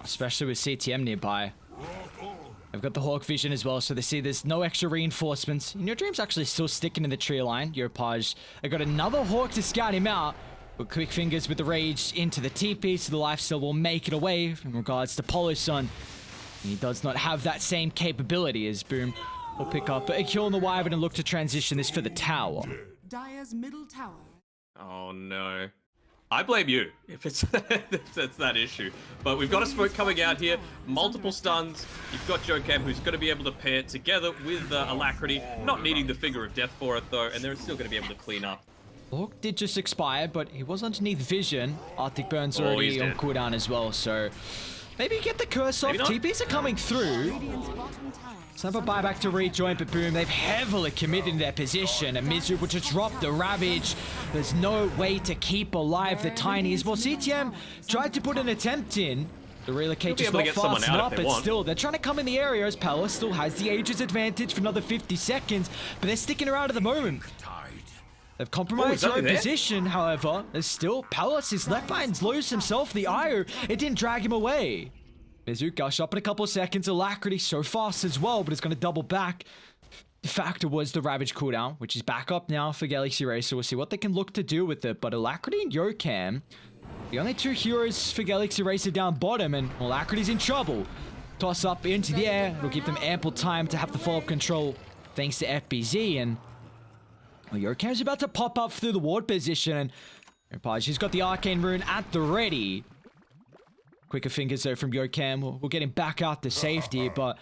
especially with CTM nearby. They've got the Hawk vision as well, so they see there's no extra reinforcements. And your Dream's actually still sticking in the tree line. Yopaj, they got another Hawk to scout him out. But quick fingers with the rage into the TP, so the lifesteal will make it away in regards to Polosun. He does not have that same capability as Boom will pick up a kill on the Wyvern and look to transition this for the tower. Dire's middle tower. Oh no. I blame you if it's that's that issue. But we've got a smoke coming out here, multiple stuns. You've got Jocam who's going to be able to pair it together with Alacrity, not needing the Finger of Death for it though, and they're still going to be able to clean up. Hawk did just expire, but he was underneath vision. Arctic Burn's already on cooldown as well, so maybe get the curse off. TPs are coming through. Sniper buyback to rejoin, but Boom, they've heavily committed in their position, and Mizu will just drop the Ravage. There's no way to keep alive the Tinies. Well, CTM tried to put an attempt in. The relocate just not fast enough, but still, they're trying to come in the area as Palace still has the Aegis advantage for another 50 seconds, but they're sticking around at the moment. They've compromised their own position, however. There's still Palace is left behind, lose himself the IO. It didn't drag him away. Mizu gush up in a couple of seconds. Alacrity so fast as well, but it's going to double back. The factor was the Ravage cooldown, which is back up now for Galaxy Racer. We'll see what they can look to do with it. But Alacrity and Yocam, the only two heroes for Galaxy Racer down bottom, and Alacrity's in trouble. Toss up into the air. It'll give them ample time to have the follow-up control thanks to FBZ. And well, Yocam's about to pop up through the ward position. And she's got the Arcane Rune at the ready. Quicker fingers though from Yocam. We'll get him back out to safety, but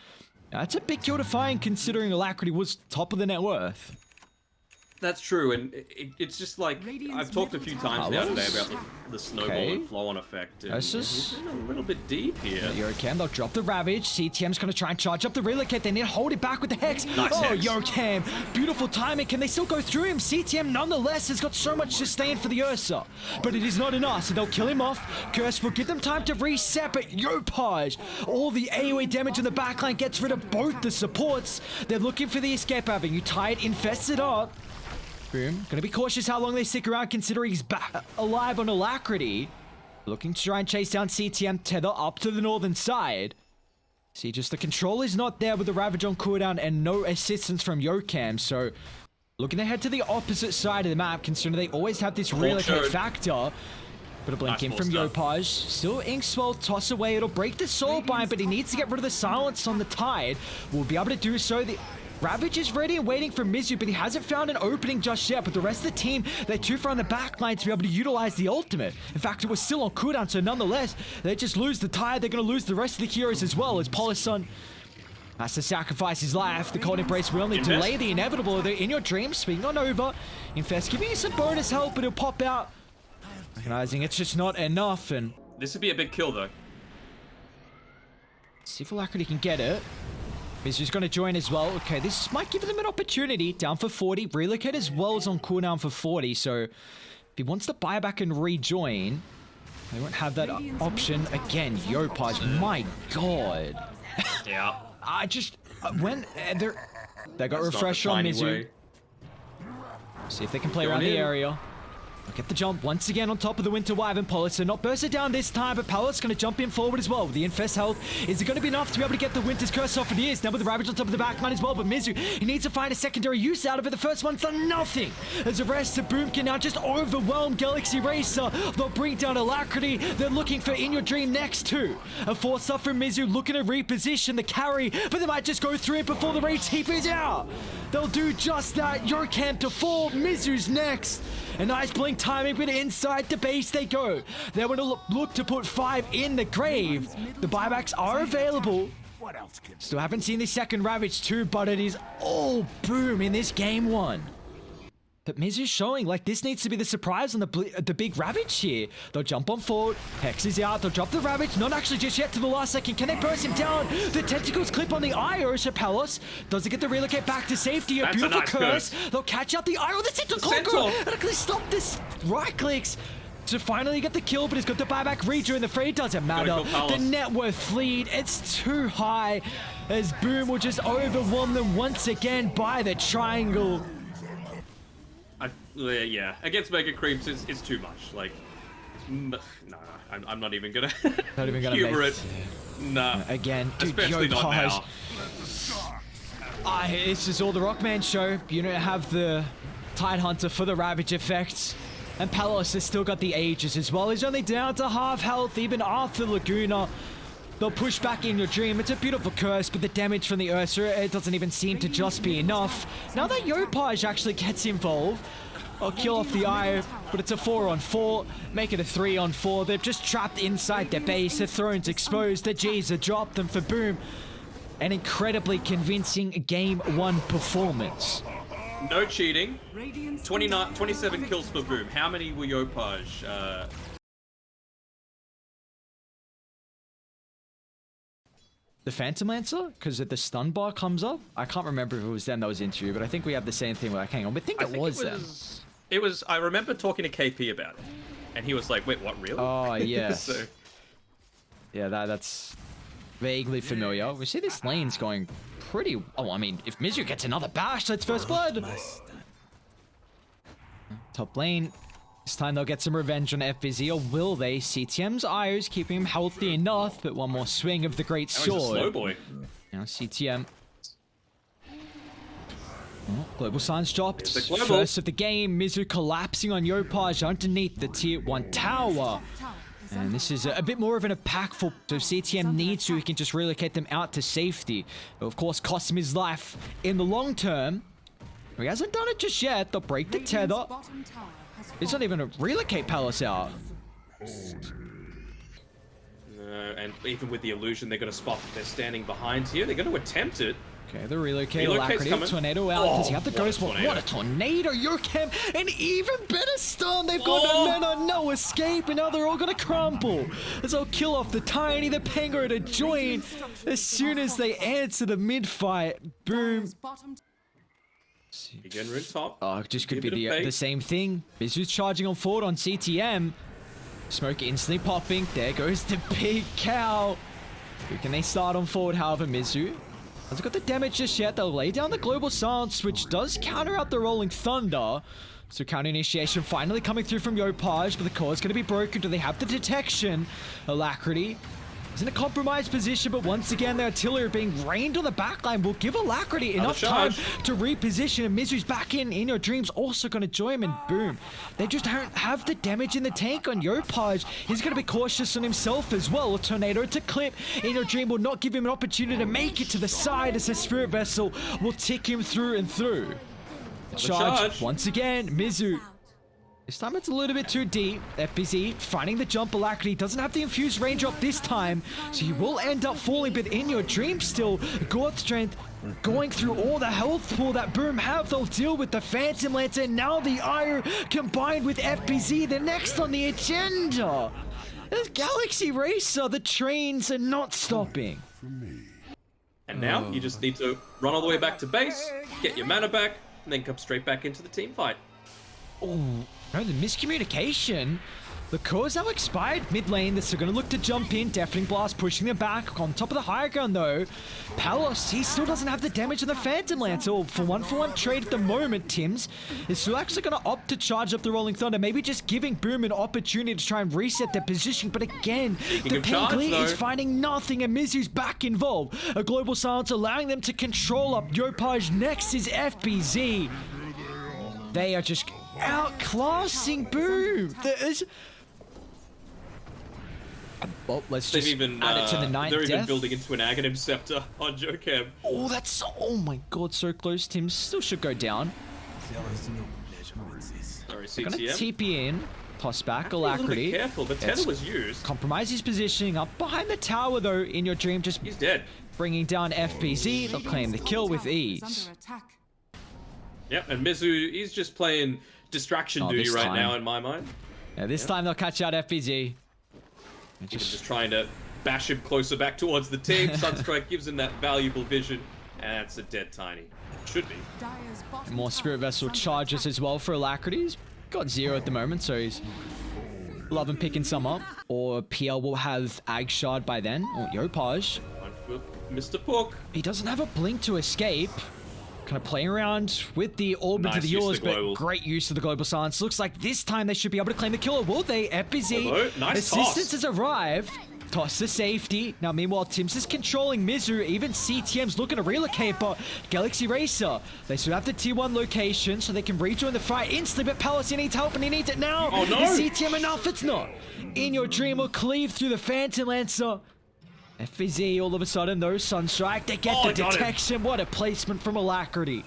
that's a big kill to find considering Alacrity was top of the net worth. That's true, and it's just like, I've talked a few times now today about the snowball and flow-on effect. And This we're a little bit deep here. Yocam, they'll drop the Ravage. CTM's going to try and charge up the relocate. They need to hold it back with the Hex. Nice Hex. Yocam, beautiful timing. Can they still go through him? CTM, nonetheless, has got so much sustain for the Ursa. But it is not enough, so they'll kill him off. Curse will give them time to reset, but Yopaj, all the AoE damage in the backline gets rid of both the supports. They're looking for the escape avenue. Tide infests it up. Boom. Gonna be cautious how long they stick around considering he's back alive on Alacrity. Looking to try and chase down CTM tether up to the northern side. See, just the control is not there with the Ravage on cooldown and no assistance from Yocam, so looking to head to the opposite side of the map considering they always have this relocate factor. But a blink in from Yopaj. Still Inkswell, toss away. It'll break the soul bind, but he needs to get rid of the silence on the Tide. We'll be able to do so. The Ravage is ready and waiting for Mizu, but he hasn't found an opening just yet. But the rest of the team, they're too far on the back line to be able to utilize the ultimate. In fact, it was still on cooldown, so nonetheless, they just lose the Tide. They're going to lose the rest of the heroes as well, as Polosun has to sacrifice his life. The Cold Embrace will only delay the inevitable. They're in your dreams, swing on over. Infest giving you some bonus help, but it'll pop out. Recognizing it's just not enough, and this would be a big kill though. See if Alacrity can get it. Mizu's going to join as well. Okay, this might give them an opportunity. Down for 40. Relocate as well as on cooldown for 40. So if he wants to buy back and rejoin, they won't have that option. Again, Yopaj, my god. Yeah. I just, when they got refresh on Mizu. See if they can play around the area. Look at the jump once again on top of the Winter Wyvern. Palace not bursted down this time, but Palace going to jump in forward as well. With the Infest health, is it going to be enough to be able to get the Winter's Curse off? It is. Now with the Ravage on top of the backline as well, but Mizu, he needs to find a secondary use out of it. The first one's done nothing. As the rest of Boom can now just overwhelm Galaxy Racer. They'll bring down Alacrity. They're looking for In Your Dream next too. A force up from Mizu, looking to reposition the carry, but they might just go through it before the Rage TP's out. They'll do just that. Yocam to fall. Mizu's next. A nice blink timing, but inside the base they go. They want to look to put 5 in the grave. The buybacks are available. Still haven't seen the second Ravage too, but it is all Boom in this game 1. But Mizu's showing like this needs to be the surprise on the big Ravage here. They'll jump on forward. Hex is out. They'll drop the Ravage. Not actually just yet to the last second. Can they burst him down? The tentacles clip on the Io. Chapelos doesn't get the relocate back to safety. A beautiful curse. They'll catch out the Io. The Centaur. And stop this. Right clicks to finally get the kill, but he's got the buyback rejoin. The fray doesn't matter. The net worth fleet, it's too high as Boom will just overwhelm them once again by the triangle. Yeah, against Mega Creeps, it's too much. Like, No, I'm not even gonna. Not even gonna humor make it. Nah. Again, dude, Especially not now. This is all the Rockman show. You don't have the Tidehunter for the Ravage effects. And Palos has still got the Aegis as well. He's only down to half health. Even after Laguna, they'll push back in your dream. It's a beautiful curse, but the damage from the Ursa, it doesn't even seem to just be enough. Now that Yopaj actually gets involved, I'll kill off the Eye, but it's a 4-on-4. Make it a 3-on-4. They're just trapped inside their base. Their throne's exposed. Their G's are dropped. And for Boom, an incredibly convincing Game 1 performance. No cheating. 27 kills for Boom. How many were Yopaj? The Phantom Lancer? Because the stun bar comes up? I can't remember if it was them that was into you, but I think we have the same thing. Like, hang on, I think it was them. It was. I remember talking to KP about it, and he was like, "Wait, what? Really?" Oh yes. So, yeah, that's vaguely familiar. We see this lane's going pretty. Oh, I mean, if Mizu gets another bash, that's first blood. Top lane. This time they'll get some revenge on FBZ, or will they? CTM's Io's keeping him healthy enough, but one more swing of the great sword. He's a slow boy. Now CTM. Oh, Global Sun's dropped. First of the game, Mizu collapsing on Yopaj underneath the tier 1 tower. And this is a bit more of an impactful, so if CTM needs to, he can just relocate them out to safety. But of course, cost him his life in the long term. He hasn't done it just yet. They'll break the tether. It's not even a relocate Palace out. No, and even with the illusion, they're going to spot that they're standing behind here. They're going to attempt it. Okay, the relocate Alacrity, tornado out. Does he have the ghost? What a tornado! Yurkem, an even better stun. They've got no mana, no escape, and now they're all gonna crumble. As they'll kill off the Tiny, the Penguin to join. As soon as they answer the mid fight, Boom. Again, we're in top. Oh, it just could be the same thing. Mizu's charging on forward on CTM. Smoke instantly popping. There goes the big cow. Who can they start on forward, however, Mizu hasn't got the damage just yet. They'll lay down the Global Silence, which does counter out the Rolling Thunder. So counter initiation finally coming through from Yopaj, but the core is going to be broken. Do they have the detection? Alacrity is in a compromised position, but once again, the artillery being rained on the backline will give Alacrity enough time to reposition, and Mizu's back in your dreams, also going to join him, and Boom. They just don't have the damage in the tank on Yopaj. He's going to be cautious on himself as well. A tornado to clip. In your dream will not give him an opportunity to make it to the side, as the Spirit Vessel will tick him through and through. Charge once again, Mizu. This time it's a little bit too deep. FBZ finding the jump. Alacrity doesn't have the infused raindrop this time, so he will end up falling, but in your dream still, God Strength going through all the health pool that Boom have. They'll deal with the Phantom Lancer, now the Ire combined with FBZ. The next on the agenda is Galaxy Racer. The trains are not stopping. And now you just need to run all the way back to base, get your mana back, and then come straight back into the team fight. Oh, no, the miscommunication. The core's now expired mid lane. They're going to look to jump in. Deafening Blast pushing them back. On top of the higher ground, though, Palos, he still doesn't have the damage on the Phantom Lancer. Oh, for one trade at the moment, Tims is still actually going to opt to charge up the Rolling Thunder. Maybe just giving Boom an opportunity to try and reset their position. But again, the Pengli is finding nothing, and Mizu's back involved. A Global Silence allowing them to control up Yopaj. Next is FBZ. They are just outclassing Boom. Well, let's just add it to the 9th They're even death. building into an Aghanim Scepter on Jokem. Oh, that's... Oh my god, so close. Tim still should go down. Sorry, They're gonna CTM. TP in. Toss back, A little Alacrity. bit careful, the tether was used. Compromise his positioning up behind the tower, though, in your dream. Just He's dead. bringing down FBZ. They'll claim the kill with ease. Yep, and Mizu, he's just playing distraction duty right now in my mind. Yeah, this time they'll catch out FBZ. Just trying to bash him closer back towards the team. Sunstrike gives him that valuable vision, and that's a dead Tiny. Should be. More Spirit Vessel charges as well for Alacrity. He's got 0 at the moment, so he's loving picking some up. Or PL will have Ag Shard by then. Or Yopaj. Mr. Pook. He doesn't have a blink to escape. kind of playing around with the orb into Nice the use of yours, the but global. great use of the global silence. Looks like this time they should be able to claim the killer. Will they? FBZ. Hello? Nice Assistance toss. has arrived. Toss to safety. Now, meanwhile, Tim's is controlling Mizu. Even CTM's looking to relocate, but Galaxy Racer, they still have the T1 location, so they can rejoin the fight instantly, but Palace, he needs help, and he needs it now. Oh, no. Is CTM enough? It's not. In Your Dream will cleave through the Phantom Lancer. FBZ, all of a sudden, though, Sunstrike, they get Oh, the got him. detection. What a placement from Alacrity.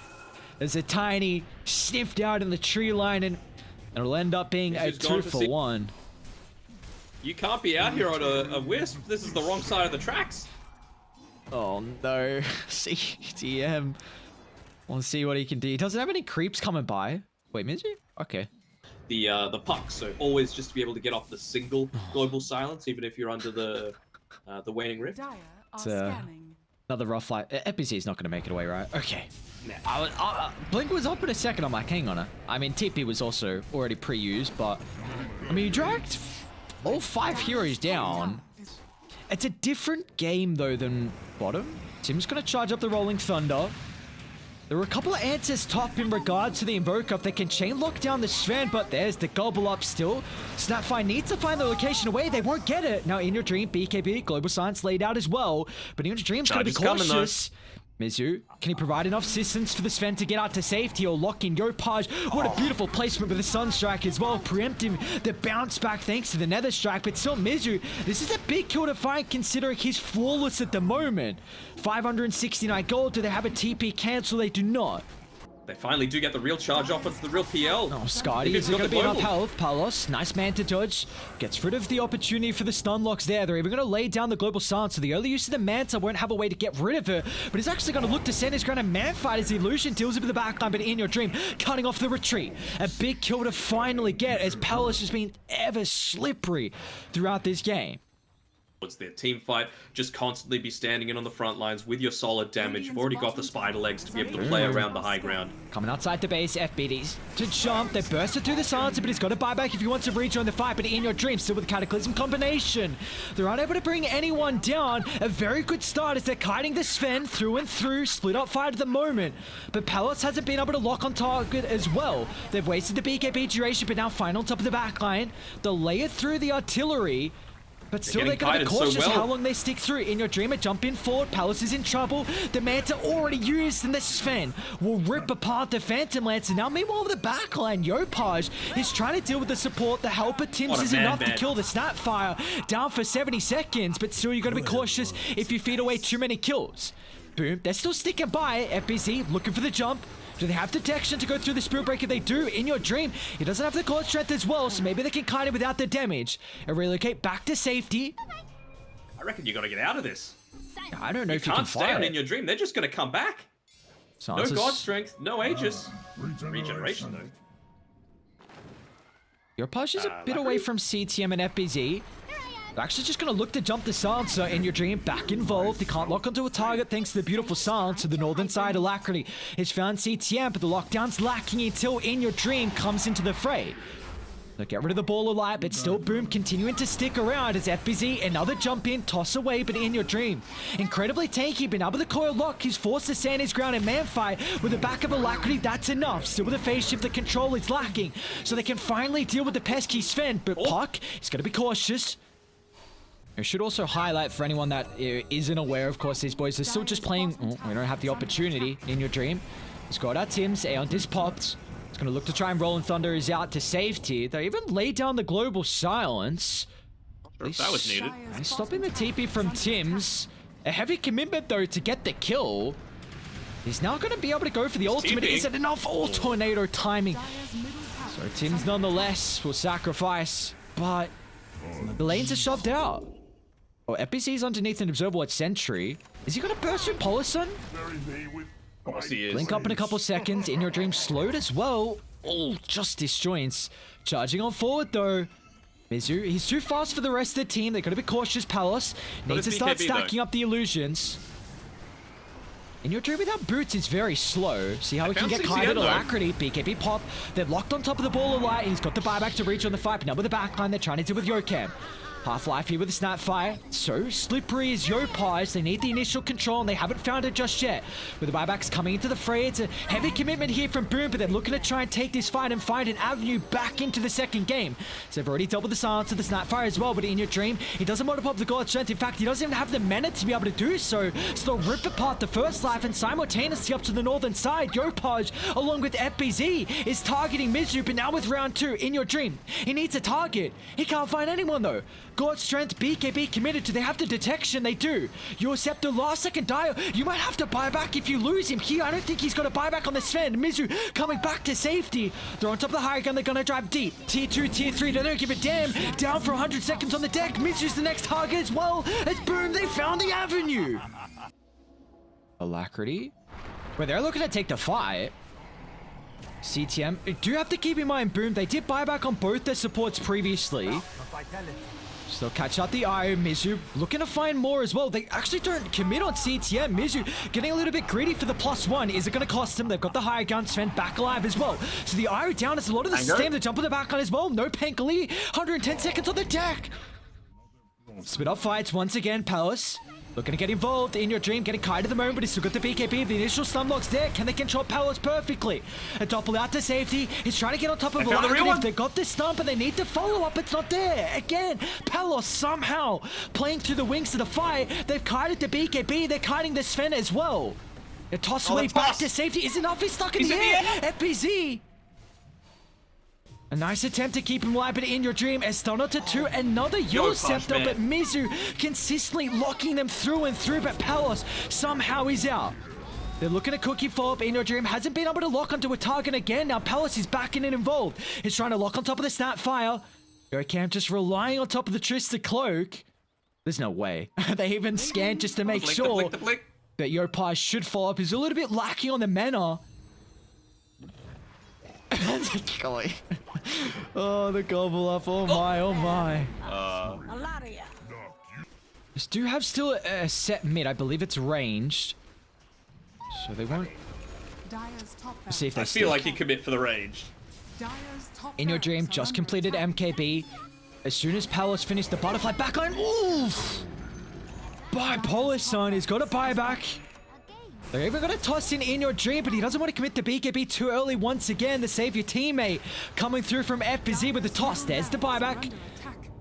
There's a tiny sniffed out in the tree line, and it'll end up being a Mizu's gone 2 for for 1. You can't be out here on a wisp. This is the wrong side of the tracks. Oh no, CTM. We'll see what he can do. He doesn't have any creeps coming by. Wait, Mizu? Okay. The puck, so always just to be able to get off the single global silence, even if you're under the waning rift. Dire are uh, scanning. Another rough fight. EpiC's not going to make it away, right? Okay. Blink was up in a second. I'm like, hang on. I mean, TP was also already pre-used, but I mean, you dragged all 5 heroes down. It's a different game, though, than bottom. Tim's going to charge up the Rolling Thunder. There were a couple of answers top in regards to the Invoker if they can chain lock down the Sven, but there's the gobble up still. Snapfire needs to find the location away. They won't get it. Now, In Your Dream, BKB, Global Science laid out as well, but In Your Dream's going to be cautious. Mizu, can he provide enough assistance for the Sven to get out to safety or lock in Yopaj? What a beautiful placement with the Sunstrike as well, preempting the bounce back thanks to the Nether Strike, but still Mizu, this is a big kill to find considering he's flawless at the moment. 569 gold, do they have a TP cancel? They do not. They finally do get the real charge off. It's the real PL. Oh, Scotty, is it going to be enough health? Palos, nice man to dodge. Gets rid of the opportunity for the stun locks there. They're even going to lay down the global silence, so the early use of the Manta won't have a way to get rid of her, but he's actually going to look to send his ground and man fight as the illusion deals with the backline, but In Your Dream, cutting off the retreat. A big kill to finally get as Palos has been ever slippery throughout this game. It's their team fight. Just constantly be standing in on the front lines with your solid damage. You've already got the spider legs to be able to play around the high ground. Coming outside the base, FBDs to jump. They bursted through the silencer, but he's got to buy back if he wants to rejoin the fight. But In Your Dream, still with the Cataclysm combination. They're unable to bring anyone down. A very good start as they're kiting the Sven through and through. Split up fight at the moment. But Palos hasn't been able to lock on target as well. They've wasted the BKB duration, but now fine on top of the backline. They'll lay it through the artillery. But still, they're going to be cautious how long they stick through. In Your Dream, a jump in forward. Palace is in trouble. The Manta already used, and the Sven will rip apart the Phantom Lancer. Now, meanwhile, the backline, Yopaj is trying to deal with the support. The helper Tim's is enough to kill the Snapfire. Down for 70 seconds, but still, you've got to be cautious if you feed away too many kills. Boom, they're still sticking by. FBZ looking for the jump. Do they have detection to go through the Spirit Breaker? They do. In Your Dream, he doesn't have the core strength as well, so maybe they can kite it without the damage and relocate back to safety. I reckon you got to get out of this. I don't know if you can't can stay on fire In Your Dream. They're just going to come back. No god strength, no Aegis. Regeneration, though. Yopaj is a bit away from CTM and FBZ. They're actually just going to look to jump the silencer. In Your Dream, back involved. He can't lock onto a target thanks to the beautiful silence to the northern side. Alacrity has found CTM, but the lockdown's lacking until In Your Dream comes into the fray. They'll get rid of the ball of light, but still Boom continuing to stick around as FBZ, another jump in, toss away, but In Your Dream. Incredibly tanky, been able to coil lock. He's forced to stand his ground and man fight with the back of Alacrity. That's enough. Still with a phase shift, the control is lacking, so they can finally deal with the pesky Sven, but Puck is going to be cautious. I should also highlight for anyone that isn't aware, of course, these boys are still just playing. We don't have the opportunity. In Your Dream. He's got our Tim's. Aeon is popped. He's going to look to try and roll, and Thunder is out to safety. They even lay down the global silence. Sure if that was needed. Stopping the TP from Tim's. A heavy commitment, though, to get the kill. He's now going to be able to go for the ultimate. Is it enough? Oh, tornado timing. So Tim's nonetheless will sacrifice, but the lanes are shoved out. Oh, FBC's underneath an Observer Watch Sentry. Is he going to burst through Polison? Of course he is. Blink up in a couple seconds. In Your Dream slowed as well. Oh, just disjoints. Charging on forward, though. Mizu, he's too fast for the rest of the team. They're going to be cautious. Palos needs to start stacking up the illusions. In Your Dream without boots is very slow. See how he can get kited. Alacrity, BKB pop. They're locked on top of the ball of light. He's got the buyback to reach on the fight, but now with the backline, they're trying to deal with Yokam. Half-life here with the Snapfire. So slippery is Yopaj. They need the initial control and they haven't found it just yet. With the buybacks coming into the fray, it's a heavy commitment here from Boom, but they're looking to try and take this fight and find an avenue back into the second game. So they've already dealt with the silence of the Snapfire as well, but in your dream, he doesn't want to pop the God Strength. In fact, he doesn't even have the mana to be able to do so. So they'll rip apart the first life and simultaneously up to the northern side, Yopaj, along with FBZ, is targeting Mizu, but now with round 2, in your dream, he needs a target. He can't find anyone though. God Strength, BKB committed to, they have the detection, they do. Your Scepter, last second Dio, you might have to buy back if you lose him here. I don't think he's got a buyback on the Sven. Mizu coming back to safety. They're on top of the high gun, they're gonna drive deep. Tier 2, Tier 3, they don't give a damn. Down for 100 seconds on the deck. Mizu's the next target as well. It's Boom, they found the avenue. Alacrity? Well, they're looking to take the fight. CTM, do have to keep in mind, Boom, they did buyback on both their supports previously. So they'll catch out the Io. Mizu looking to find more as well. They actually don't commit on CTM. Mizu getting a little bit greedy for the +1. Is it going to cost them? They've got the higher gun. Sven back alive as well. So the Io down has a lot of the sustain. The jump on the back on as well. No Pankali. 110 seconds on the deck. Split up fights once again. Palace looking to get involved in your dream, getting Kai to the moment, but he's still got the BKB. The initial stun lock's there. Can they control Palace perfectly? A doppel out to safety. He's trying to get on top of Alacrity. They got this stun, but they need to follow up. It's not there. Again, Palace somehow playing through the wings of the fight. They've kited the BKB. They're kiting the Sven as well. A toss away back to safety. Is enough. He's stuck in the air. FBZ. A nice attempt to keep him alive, but in your dream, Estona to 2, another Yo Scepter, but Mizu consistently locking them through and through, but Palos somehow is out. They're looking to cookie follow-up. In your dream hasn't been able to lock onto a target again. Now Palos is back in and involved. He's trying to lock on top of the Snapfire. Eurocam just relying on top of the Trista Cloak. There's no way. They even scanned just to make sure that Yopaj should follow up. He's a little bit lacking on the mana. Oh, the gobble up. Oh my, oh my. This do have still a set mid. I believe it's ranged. So they won't see if they feel like you commit for the range. In your dream, just completed MKB. As soon as Palace finished the butterfly backline, oof! Bipolar Sun, he's got a buyback. They're even going to toss in your dream, but he doesn't want to commit to BKB too early once again. The save your teammate coming through from FBZ with the toss. There's the buyback.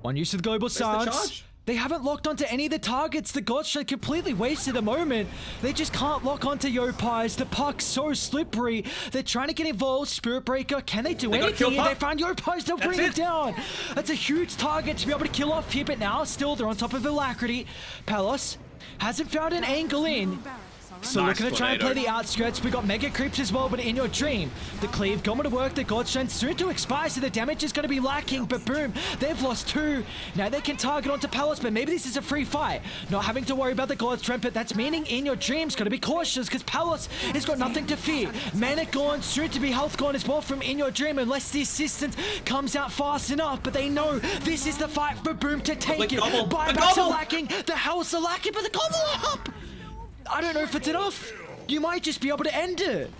One use of the global silence. They haven't locked onto any of the targets. The Godshot completely wasted the moment. They just can't lock onto Yopaj. The puck's so slippery. They're trying to get involved. Spirit Breaker, can they do anything here? They found Yopaj. They'll bring it down. That's a huge target to be able to kill off here, but now still they're on top of Alacrity. Palos hasn't found an angle in. So nice, looking to try and play the outskirts. We got mega creeps as well, but in your dream, the cleave going to work. The God Strength soon to expire, so the damage is going to be lacking. But boom, they've lost 2. Now they can target onto Palace, but maybe this is a free fight. Not having to worry about the God Strength, but that's meaning in your dreams got to be cautious because Palace has got nothing to fear. Mana gone, soon to be health gone as well from in your dream, unless the assistance comes out fast enough. But they know this is the fight for Boom to take it. Buybacks are lacking, the house are lacking, but the gobble up. I don't know if it's enough. You might just be able to end it.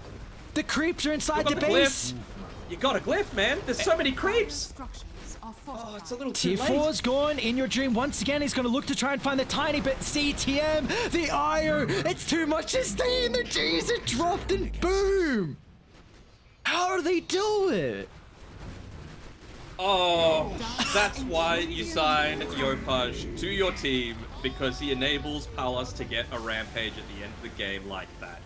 The creeps are inside the base. You got a glyph, man. There's so many creeps. Oh, it's a little too late. Tier 4's gone. In your dream once again. He's going to look to try and find the tiny bit. CTM, the IO. It's too much to stay in. The G's are dropped and boom. How do they do it? Oh, that's why you sign Yopaj to your team, because he enables Palas to get a rampage at the end of the game like that.